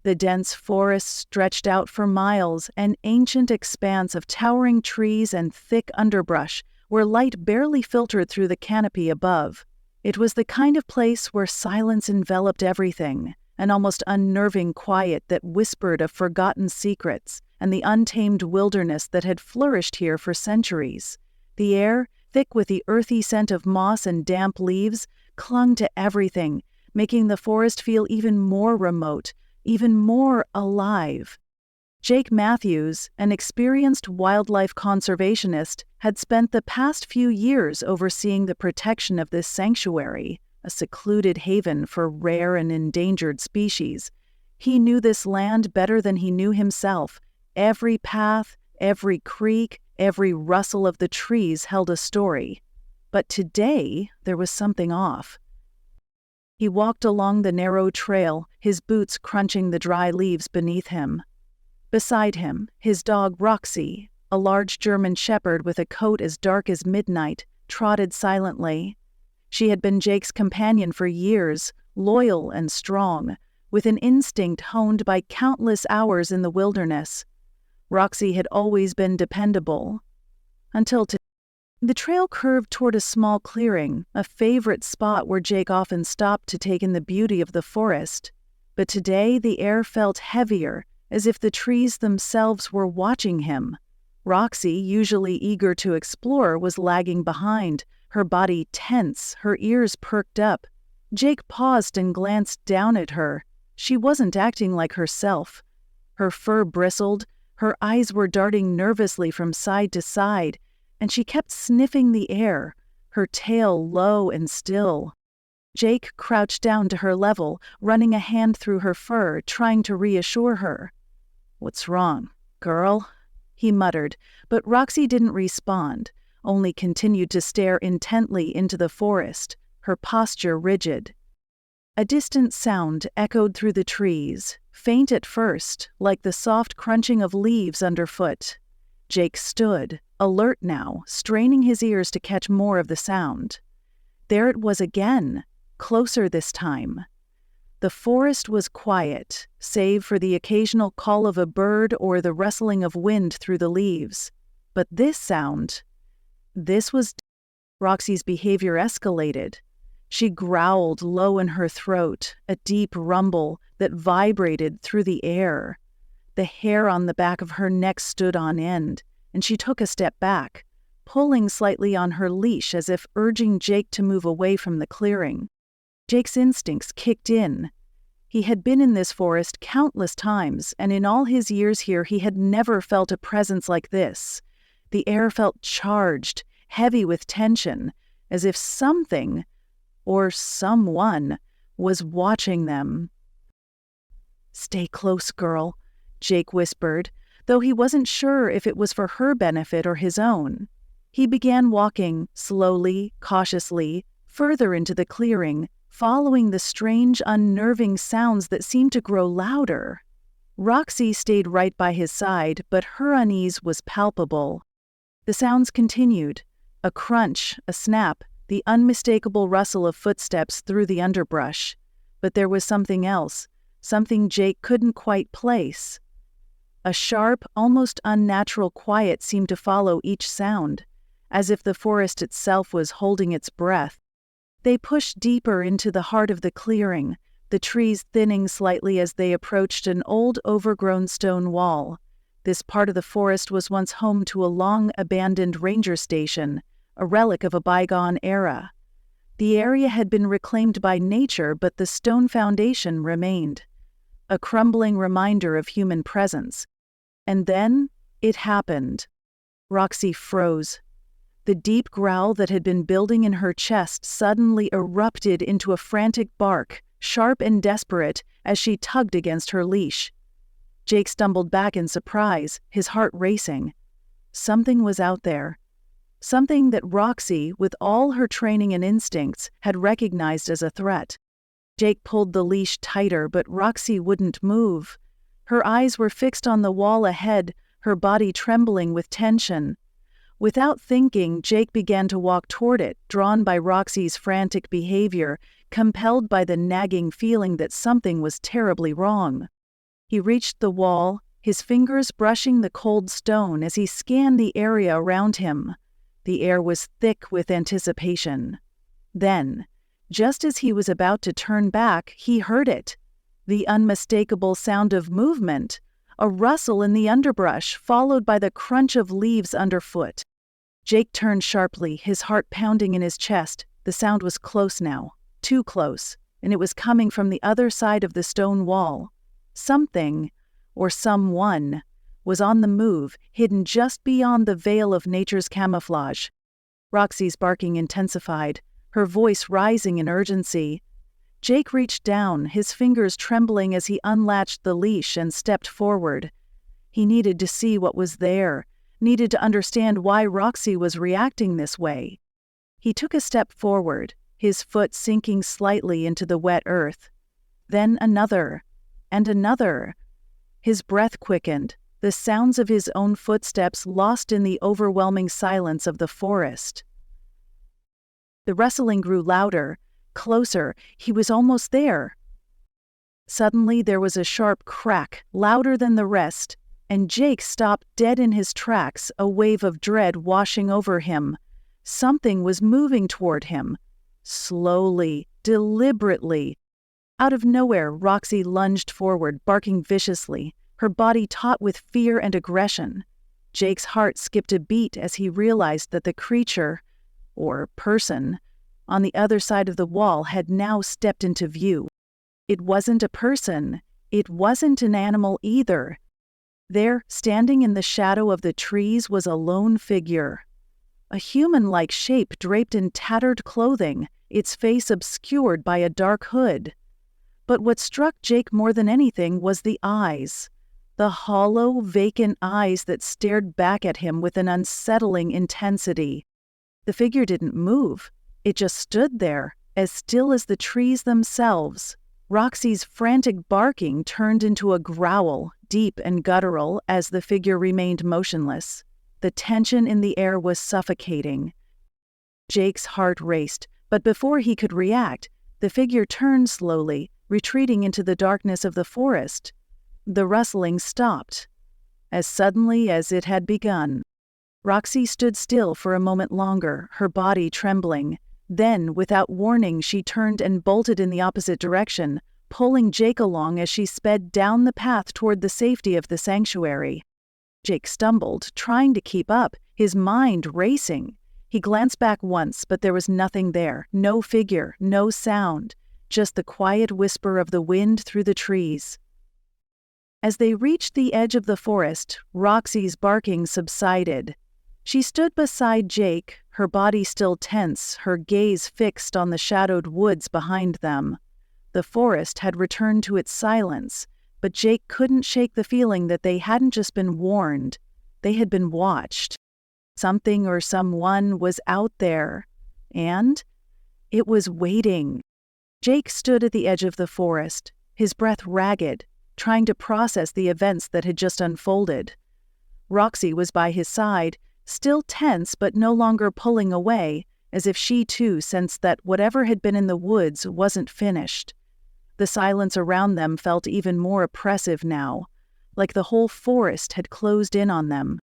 The dense forest stretched out for miles, an ancient expanse of towering trees and thick underbrush where light barely filtered through the canopy above. It was the kind of place where silence enveloped everything, an almost unnerving quiet that whispered of forgotten secrets and the untamed wilderness that had flourished here for centuries. The air, thick with the earthy scent of moss and damp leaves, clung to everything, making the forest feel even more remote, even more alive. Jake Matthews, an experienced wildlife conservationist, had spent the past few years overseeing the protection of this sanctuary, a secluded haven for rare and endangered species. He knew this land better than he knew himself. Every path, every creek, every rustle of the trees held a story. But today, there was something off. He walked along the narrow trail, his boots crunching the dry leaves beneath him. Beside him, his dog Roxy, a large German shepherd with a coat as dark as midnight, trotted silently. She had been Jake's companion for years, loyal and strong, with an instinct honed by countless hours in the wilderness. Roxy had always been dependable. Until today. The trail curved toward a small clearing, a favorite spot where Jake often stopped to take in the beauty of the forest. But today the air felt heavier, as if the trees themselves were watching him. Roxy, usually eager to explore, was lagging behind, her body tense, her ears perked up. Jake paused and glanced down at her. She wasn't acting like herself. Her fur bristled, her eyes were darting nervously from side to side, and she kept sniffing the air, her tail low and still. Jake crouched down to her level, running a hand through her fur, trying to reassure her. "What's wrong, girl?" he muttered, but Roxy didn't respond, only continued to stare intently into the forest, her posture rigid. A distant sound echoed through the trees, faint at first, like the soft crunching of leaves underfoot. Jake stood, alert now, straining his ears to catch more of the sound. There it was again, closer this time. The forest was quiet, save for the occasional call of a bird or the rustling of wind through the leaves. But this sound, this was... Roxy's behavior escalated. She growled low in her throat, a deep rumble that vibrated through the air. The hair on the back of her neck stood on end, and she took a step back, pulling slightly on her leash as if urging Jake to move away from the clearing. Jake's instincts kicked in. He had been in this forest countless times, and in all his years here he had never felt a presence like this. The air felt charged, heavy with tension, as if something, or someone, was watching them. "Stay close, girl," Jake whispered, though he wasn't sure if it was for her benefit or his own. He began walking, slowly, cautiously, further into the clearing, following the strange, unnerving sounds that seemed to grow louder. Roxy stayed right by his side, but her unease was palpable. The sounds continued, a crunch, a snap, the unmistakable rustle of footsteps through the underbrush. But there was something else, something Jake couldn't quite place. A sharp, almost unnatural quiet seemed to follow each sound, as if the forest itself was holding its breath. They pushed deeper into the heart of the clearing, the trees thinning slightly as they approached an old overgrown stone wall. This part of the forest was once home to a long-abandoned ranger station, a relic of a bygone era. The area had been reclaimed by nature, but the stone foundation remained, a crumbling reminder of human presence. And then, it happened. Roxy froze. The deep growl that had been building in her chest suddenly erupted into a frantic bark, sharp and desperate, as she tugged against her leash. Jake stumbled back in surprise, his heart racing. Something was out there. Something that Roxy, with all her training and instincts, had recognized as a threat. Jake pulled the leash tighter, but Roxy wouldn't move. Her eyes were fixed on the wall ahead, her body trembling with tension. Without thinking, Jake began to walk toward it, drawn by Roxy's frantic behavior, compelled by the nagging feeling that something was terribly wrong. He reached the wall, his fingers brushing the cold stone as he scanned the area around him. The air was thick with anticipation. Then, just as he was about to turn back, he heard it. The unmistakable sound of movement, a rustle in the underbrush, followed by the crunch of leaves underfoot. Jake turned sharply, his heart pounding in his chest. The sound was close now, too close, and it was coming from the other side of the stone wall. Something, or someone, was on the move, hidden just beyond the veil of nature's camouflage. Roxy's barking intensified, her voice rising in urgency. Jake reached down, his fingers trembling as he unlatched the leash and stepped forward. He needed to see what was there, needed to understand why Roxy was reacting this way. He took a step forward, his foot sinking slightly into the wet earth. Then another, and another. His breath quickened, the sounds of his own footsteps lost in the overwhelming silence of the forest. The rustling grew louder, closer. He was almost there. Suddenly there was a sharp crack, louder than the rest, and Jake stopped dead in his tracks, a wave of dread washing over him. Something was moving toward him. Slowly, deliberately. Out of nowhere, Roxy lunged forward, barking viciously, her body taut with fear and aggression. Jake's heart skipped a beat as he realized that the creature, or person, on the other side of the wall had now stepped into view. It wasn't a person. It wasn't an animal either. There, standing in the shadow of the trees, was a lone figure. A human-like shape draped in tattered clothing, its face obscured by a dark hood. But what struck Jake more than anything was the eyes. The hollow, vacant eyes that stared back at him with an unsettling intensity. The figure didn't move. It just stood there, as still as the trees themselves. Roxy's frantic barking turned into a growl, deep and guttural, as the figure remained motionless. The tension in the air was suffocating. Jake's heart raced, but before he could react, the figure turned slowly, retreating into the darkness of the forest. The rustling stopped, as suddenly as it had begun. Roxy stood still for a moment longer, her body trembling. Then, without warning, she turned and bolted in the opposite direction, pulling Jake along as she sped down the path toward the safety of the sanctuary. Jake stumbled, trying to keep up, his mind racing. He glanced back once, but there was nothing there, no figure, no sound, just the quiet whisper of the wind through the trees. As they reached the edge of the forest, Roxy's barking subsided. She stood beside Jake, her body still tense, her gaze fixed on the shadowed woods behind them. The forest had returned to its silence, but Jake couldn't shake the feeling that they hadn't just been warned, they had been watched. Something or someone was out there, and it was waiting. Jake stood at the edge of the forest, his breath ragged, trying to process the events that had just unfolded. Roxy was by his side, still tense but no longer pulling away, as if she too sensed that whatever had been in the woods wasn't finished. The silence around them felt even more oppressive now, like the whole forest had closed in on them.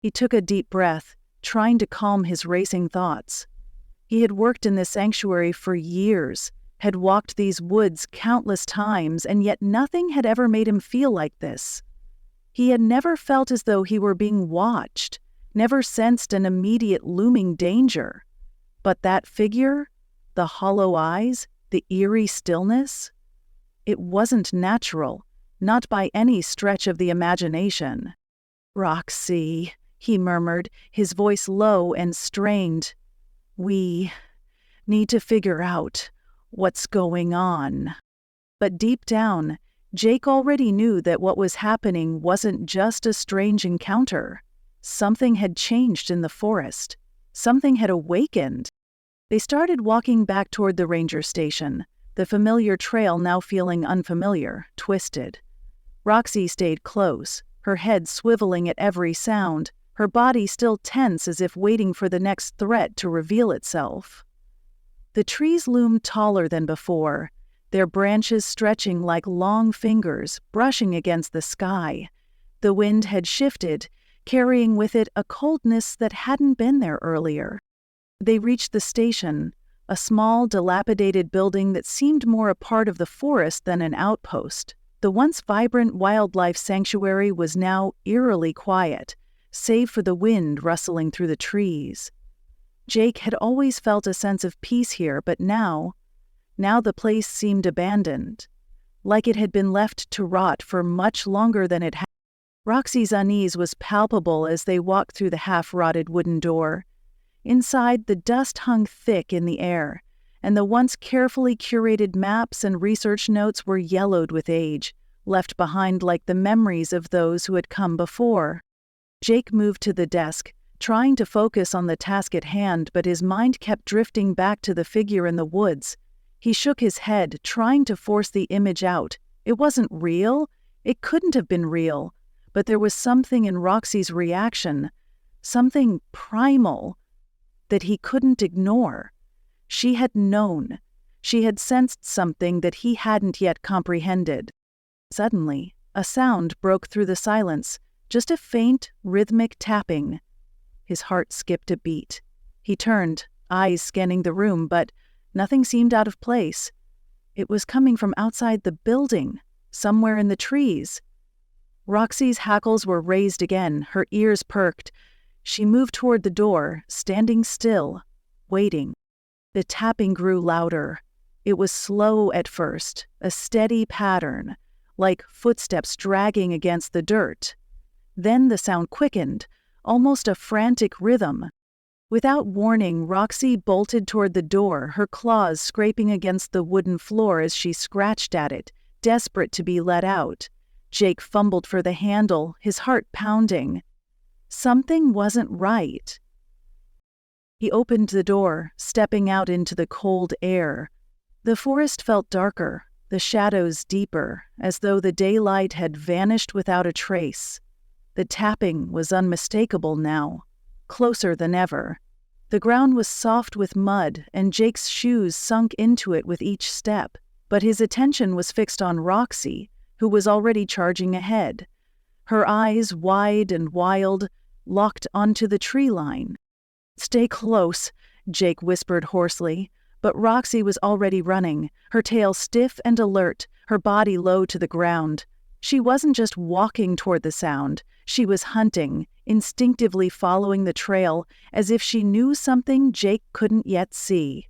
He took a deep breath, trying to calm his racing thoughts. He had worked in this sanctuary for years, had walked these woods countless times, and yet nothing had ever made him feel like this. He had never felt as though he were being watched, never sensed an immediate looming danger. But that figure, the hollow eyes, the eerie stillness, it wasn't natural, not by any stretch of the imagination. "Roxy," he murmured, his voice low and strained. "We need to figure out what's going on." But deep down, Jake already knew that what was happening wasn't just a strange encounter. Something had changed in the forest. Something had awakened. They started walking back toward the ranger station, the familiar trail now feeling unfamiliar, twisted. Roxy stayed close, her head swiveling at every sound, her body still tense as if waiting for the next threat to reveal itself. The trees loomed taller than before, their branches stretching like long fingers, brushing against the sky. The wind had shifted, carrying with it a coldness that hadn't been there earlier. They reached the station, a small, dilapidated building that seemed more a part of the forest than an outpost. The once vibrant wildlife sanctuary was now eerily quiet, save for the wind rustling through the trees. Jake had always felt a sense of peace here, but now the place seemed abandoned, like it had been left to rot for much longer than it had. Roxy's unease was palpable as they walked through the half-rotted wooden door. Inside, the dust hung thick in the air, and the once carefully curated maps and research notes were yellowed with age, left behind like the memories of those who had come before. Jake moved to the desk, trying to focus on the task at hand, but his mind kept drifting back to the figure in the woods. He shook his head, trying to force the image out. It wasn't real. It couldn't have been real. But there was something in Roxy's reaction, something primal, that he couldn't ignore. She had known. She had sensed something that he hadn't yet comprehended. Suddenly, a sound broke through the silence, just a faint, rhythmic tapping. His heart skipped a beat. He turned, eyes scanning the room, but nothing seemed out of place. It was coming from outside the building, somewhere in the trees. Roxy's hackles were raised again, her ears perked. She moved toward the door, standing still, waiting. The tapping grew louder. It was slow at first, a steady pattern, like footsteps dragging against the dirt. Then the sound quickened, almost a frantic rhythm. Without warning, Roxy bolted toward the door, her claws scraping against the wooden floor as she scratched at it, desperate to be let out. Jake fumbled for the handle, his heart pounding. Something wasn't right. He opened the door, stepping out into the cold air. The forest felt darker, the shadows deeper, as though the daylight had vanished without a trace. The tapping was unmistakable now, closer than ever. The ground was soft with mud, and Jake's shoes sunk into it with each step, but his attention was fixed on Roxy, who was already charging ahead. Her eyes, wide and wild, locked onto the tree line. "Stay close," Jake whispered hoarsely, but Roxy was already running, her tail stiff and alert, her body low to the ground. She wasn't just walking toward the sound, she was hunting, instinctively following the trail, as if she knew something Jake couldn't yet see.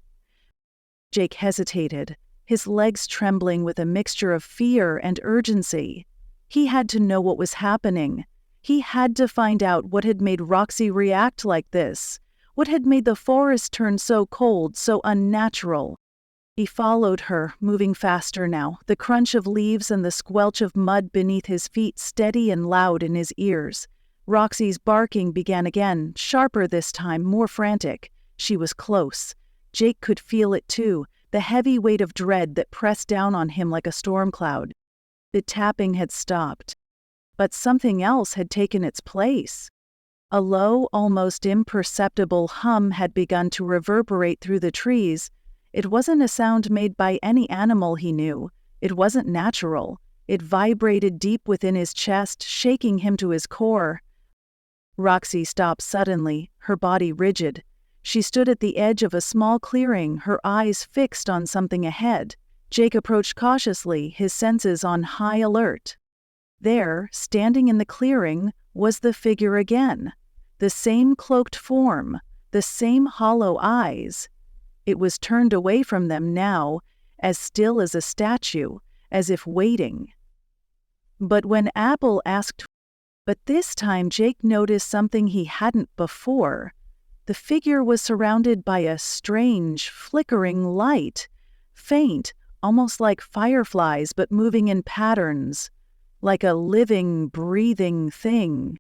Jake hesitated, his legs trembling with a mixture of fear and urgency. He had to know what was happening. He had to find out what had made Roxy react like this, what had made the forest turn so cold, so unnatural. He followed her, moving faster now, the crunch of leaves and the squelch of mud beneath his feet steady and loud in his ears. Roxy's barking began again, sharper this time, more frantic. She was close. Jake could feel it too, the heavy weight of dread that pressed down on him like a storm cloud. The tapping had stopped, but something else had taken its place. A low, almost imperceptible hum had begun to reverberate through the trees. It wasn't a sound made by any animal he knew. It wasn't natural. It vibrated deep within his chest, shaking him to his core. Roxy stopped suddenly, her body rigid. She stood at the edge of a small clearing, her eyes fixed on something ahead. Jake approached cautiously, his senses on high alert. There, standing in the clearing, was the figure again. The same cloaked form, the same hollow eyes. It was turned away from them now, as still as a statue, as if waiting. But when Apple asked, but this time Jake noticed something he hadn't before. The figure was surrounded by a strange, flickering light, faint, almost like fireflies, but moving in patterns, like a living, breathing thing.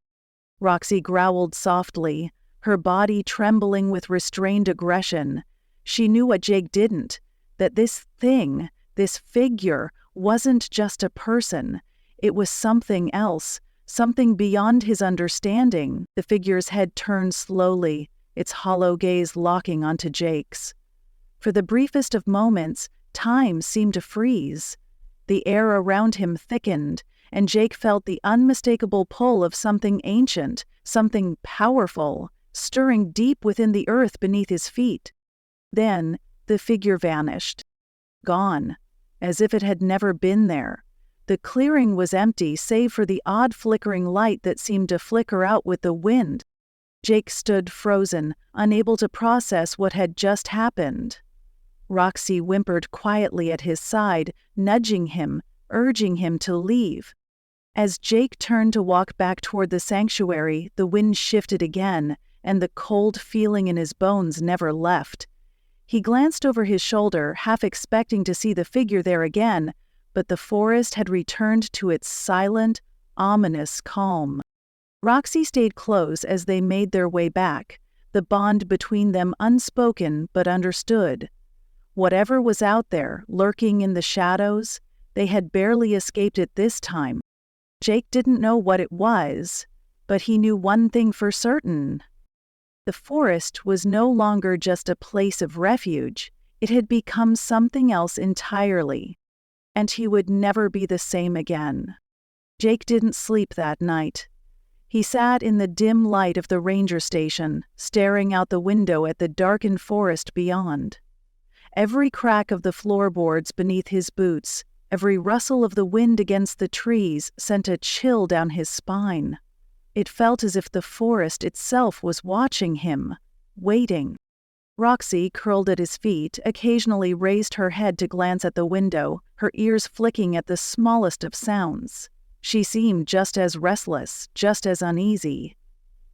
Roxy growled softly, her body trembling with restrained aggression. She knew what Jake didn't, that this thing, this figure, wasn't just a person. It was something else, something beyond his understanding. The figure's head turned slowly, its hollow gaze locking onto Jake's. For the briefest of moments, Time seemed to freeze. The air around him thickened, and Jake felt the unmistakable pull of something ancient, something powerful, stirring deep within the earth beneath his feet. Then, the figure vanished. Gone, as if it had never been there. The clearing was empty save for the odd flickering light that seemed to flicker out with the wind. Jake stood frozen, unable to process what had just happened. Roxy whimpered quietly at his side, nudging him, urging him to leave. As Jake turned to walk back toward the sanctuary, the wind shifted again, and the cold feeling in his bones never left. He glanced over his shoulder, half expecting to see the figure there again, but the forest had returned to its silent, ominous calm. Roxy stayed close as they made their way back, the bond between them unspoken but understood. Whatever was out there, lurking in the shadows, they had barely escaped it this time. Jake didn't know what it was, but he knew one thing for certain. The forest was no longer just a place of refuge. It had become something else entirely, and he would never be the same again. Jake didn't sleep that night. He sat in the dim light of the ranger station, staring out the window at the darkened forest beyond. Every crack of the floorboards beneath his boots, every rustle of the wind against the trees sent a chill down his spine. It felt as if the forest itself was watching him, waiting. Roxy, curled at his feet, occasionally raised her head to glance at the window, her ears flicking at the smallest of sounds. She seemed just as restless, just as uneasy.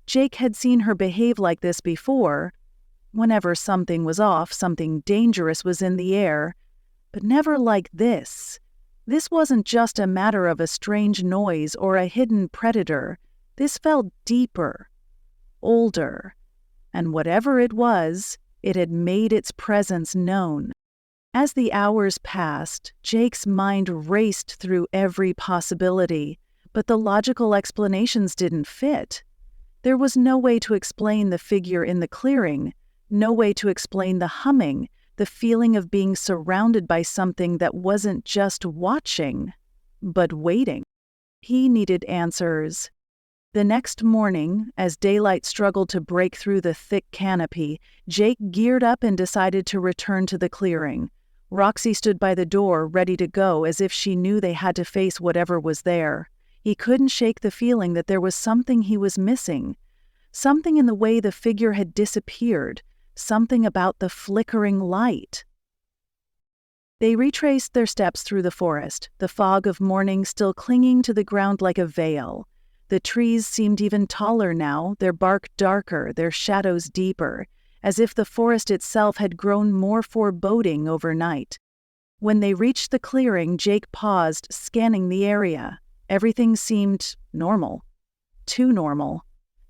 Jake had seen her behave like this before. Whenever something was off, something dangerous was in the air, but never like this. This wasn't just a matter of a strange noise or a hidden predator. This felt deeper, older, and whatever it was, it had made its presence known. As the hours passed, Jake's mind raced through every possibility, but the logical explanations didn't fit. There was no way to explain the figure in the clearing, no way to explain the humming, the feeling of being surrounded by something that wasn't just watching, but waiting. He needed answers. The next morning, as daylight struggled to break through the thick canopy, Jake geared up and decided to return to the clearing. Roxy stood by the door, ready to go, as if she knew they had to face whatever was there. He couldn't shake the feeling that there was something he was missing. Something in the way the figure had disappeared. Something about the flickering light. They retraced their steps through the forest, the fog of morning still clinging to the ground like a veil. The trees seemed even taller now, their bark darker, their shadows deeper, as if the forest itself had grown more foreboding overnight. When they reached the clearing, Jake paused, scanning the area. Everything seemed normal. Too normal.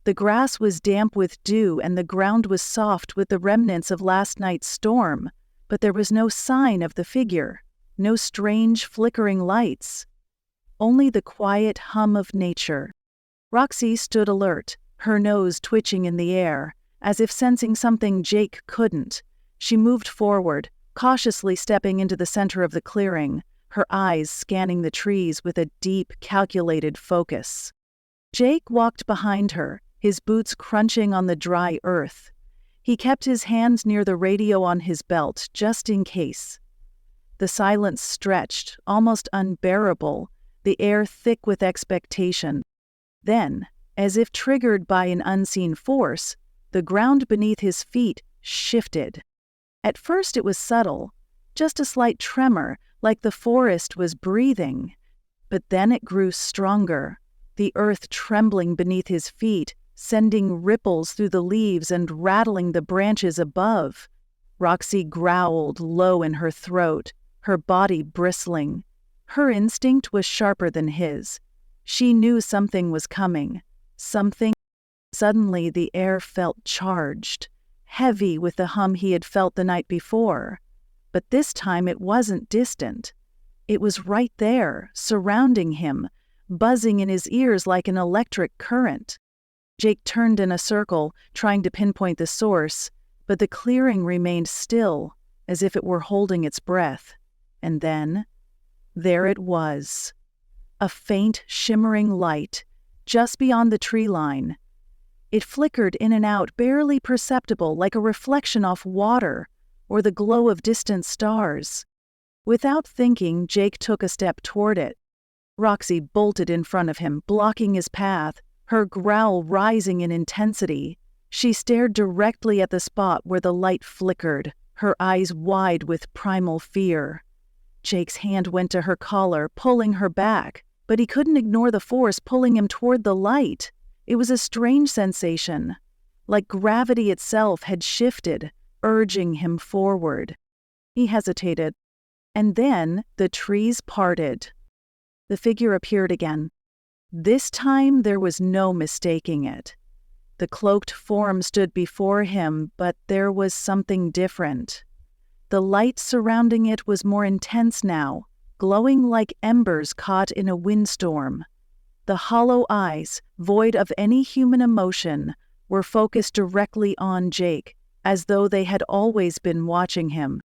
The grass was damp with dew and the ground was soft with the remnants of last night's storm, but there was no sign of the figure, no strange flickering lights. Only the quiet hum of nature. Roxy stood alert, her nose twitching in the air, as if sensing something Jake couldn't. She moved forward, cautiously stepping into the center of the clearing, her eyes scanning the trees with a deep, calculated focus. Jake walked behind her, his boots crunching on the dry earth. He kept his hands near the radio on his belt, just in case. The silence stretched, almost unbearable, the air thick with expectation. Then, as if triggered by an unseen force, the ground beneath his feet shifted. At first it was subtle, just a slight tremor, like the forest was breathing. But then it grew stronger, the earth trembling beneath his feet, sending ripples through the leaves and rattling the branches above. Roxy growled low in her throat, her body bristling. Her instinct was sharper than his. She knew something was coming. Something. Suddenly the air felt charged, heavy with the hum he had felt the night before. But this time it wasn't distant. It was right there, surrounding him, buzzing in his ears like an electric current. Jake turned in a circle, trying to pinpoint the source, but the clearing remained still, as if it were holding its breath. And then, there it was. A faint, shimmering light, just beyond the tree line. It flickered in and out, barely perceptible, like a reflection off water or the glow of distant stars. Without thinking, Jake took a step toward it. Roxy bolted in front of him, blocking his path, her growl rising in intensity. She stared directly at the spot where the light flickered, her eyes wide with primal fear. Jake's hand went to her collar, pulling her back, but he couldn't ignore the force pulling him toward the light. It was a strange sensation, like gravity itself had shifted, urging him forward. He hesitated, and then the trees parted. The figure appeared again. This time there was no mistaking it. The cloaked form stood before him, but there was something different. The light surrounding it was more intense now, glowing like embers caught in a windstorm. The hollow eyes, void of any human emotion, were focused directly on Jake, as though they had always been watching him.